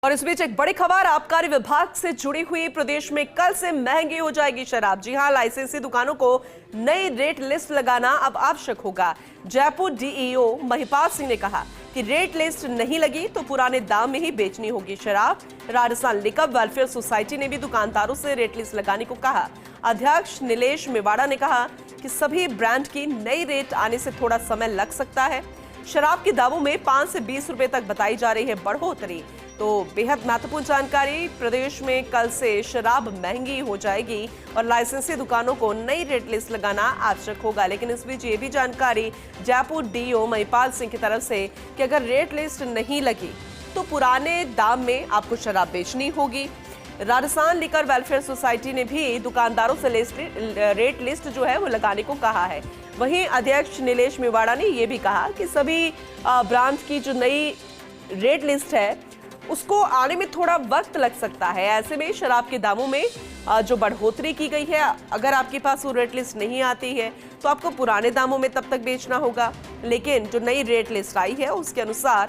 और इस बीच एक बड़ी खबर आबकारी विभाग से जुड़ी हुई। प्रदेश में कल से महंगी हो जाएगी शराब। जी हां, लाइसेंसी दुकानों को नई रेट लिस्ट लगाना अब आवश्यक होगा। जयपुर डीईओ महिपाल सिंह ने कहा कि रेट लिस्ट नहीं लगी तो पुराने दाम में ही बेचनी होगी शराब। राजस्थान लिकर वेलफेयर सोसाइटी ने भी दुकानदारों से रेट लिस्ट लगाने को कहा। अध्यक्ष नीलेश मेवाड़ा ने कहा कि सभी ब्रांड की नई रेट आने से थोड़ा समय लग सकता है। शराब के दामों में 5 से 20 रुपए तक बताई जा रही है बढ़ोतरी। तो बेहद महत्वपूर्ण जानकारी, प्रदेश में कल से शराब महंगी हो जाएगी और लाइसेंसी दुकानों को नई रेट लिस्ट लगाना आवश्यक होगा। लेकिन इस बीच ये भी जानकारी जयपुर डीईओ महिपाल सिंह की तरफ से कि अगर रेट लिस्ट नहीं लगी तो पुराने दाम में आपको शराब बेचनी होगी। राजस्थान लिकर वेलफेयर सोसाइटी ने भी दुकानदारों से रेट लिस्ट जो है वो लगाने को कहा है। वहीं अध्यक्ष नीलेश मेवाड़ा ने यह भी कहा कि सभी ब्रांड की जो नई रेट लिस्ट है उसको आने में थोड़ा वक्त लग सकता है। ऐसे में शराब के दामों में जो बढ़ोतरी की गई है, अगर आपके पास वो रेट लिस्ट नहीं आती है तो आपको पुराने दामों में तब तक बेचना होगा। लेकिन जो नई रेट लिस्ट आई है उसके अनुसार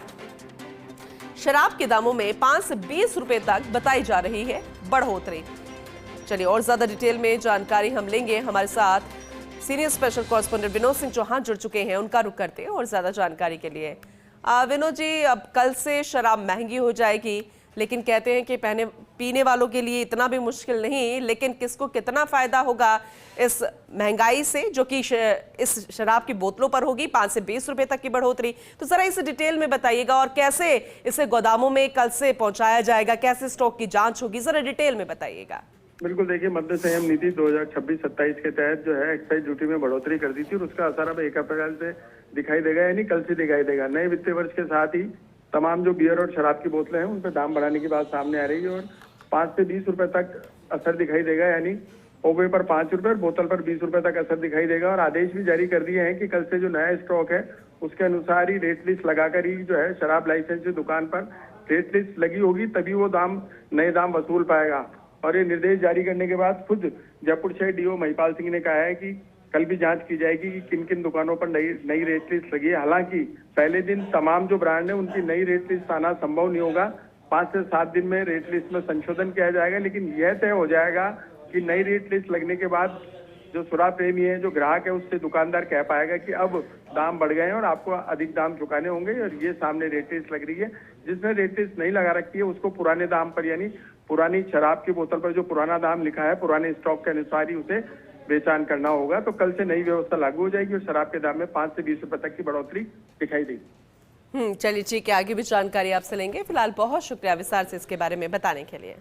शराब के दामों में 5 से 20 रुपए तक बताई जा रही है बढ़ोतरी। चलिए और ज्यादा डिटेल में जानकारी हम लेंगे। हमारे साथ senior special correspondent Vinod Singh Chauhan जुड़ चुके हैं, उनका रुख करते हैं और ज्यादा जानकारी के लिए। विनोद जी, अब कल से शराब महंगी हो जाएगी, लेकिन कहते हैं कि पीने वालों के लिए इतना भी मुश्किल नहीं, लेकिन किसको कितना फायदा होगा इस महंगाई से जो कि इस शराब की बोतलों पर होगी 5 से 20 रुपए तक की बढ़ोतरी। तो जरा इसे डिटेल में बताइएगा और कैसे इसे गोदामों में कल से पहुंचाया जाएगा, कैसे स्टॉक की जांच होगी, जरा डिटेल में बताइएगा। बिल्कुल, देखिए, मद्य संयम नीति 2026-27 के तहत जो है एक्साइज ड्यूटी में बढ़ोतरी कर दी थी और उसका असर अब 1 अप्रैल से दिखाई देगा, यानी कल से दिखाई देगा। नए वित्तीय वर्ष के साथ ही तमाम जो बियर और शराब की बोतलें हैं उन पर दाम बढ़ाने की बात सामने आ रही है और 5 से 20 रुपए तक असर दिखाई देगा, यानी ओवे पर 5 रुपए और बोतल पर 20 रुपए तक असर दिखाई देगा। और आदेश भी जारी कर दिए हैं कि कल से जो नया स्टॉक है उसके अनुसार ही रेट लिस्ट लगाकर ही जो है शराब लाइसेंस की दुकान पर रेट लिस्ट लगी होगी, तभी वो नए दाम वसूल पाएगा। और ये निर्देश जारी करने के बाद खुद जयपुर शहर डीओ महिपाल सिंह ने कहा है कि कल भी जांच की जाएगी कि किन किन दुकानों पर नई रेट लिस्ट लगी है। हालांकि पहले दिन तमाम जो ब्रांड है उनकी नई रेट लिस्ट आना संभव नहीं होगा। 5 से 7 दिन में रेट लिस्ट में संशोधन किया जाएगा, लेकिन यह तय हो जाएगा कि नई रेट लिस्ट लगने के बाद जो शराब प्रेमी है, जो ग्राहक है, उससे दुकानदार कह पाएगा कि अब दाम बढ़ गए हैं और आपको अधिक दाम चुकाने होंगे। और ये सामने रेट लिस्ट लग रही है। जिसने रेट लिस्ट नहीं लगा रखी है उसको पुराने दाम पर, यानी पुरानी शराब की बोतल पर जो पुराना दाम लिखा है पुराने स्टॉक के अनुसार ही उसे बेचान करना होगा। तो कल से नई व्यवस्था लागू हो जाएगी और शराब के दाम में 5 से 20 रुपए तक की बढ़ोतरी दिखाई देगी। चलिए ठीक है, आगे भी जानकारी आपसे लेंगे। फिलहाल बहुत शुक्रिया विस्तार से इसके बारे में बताने के लिए।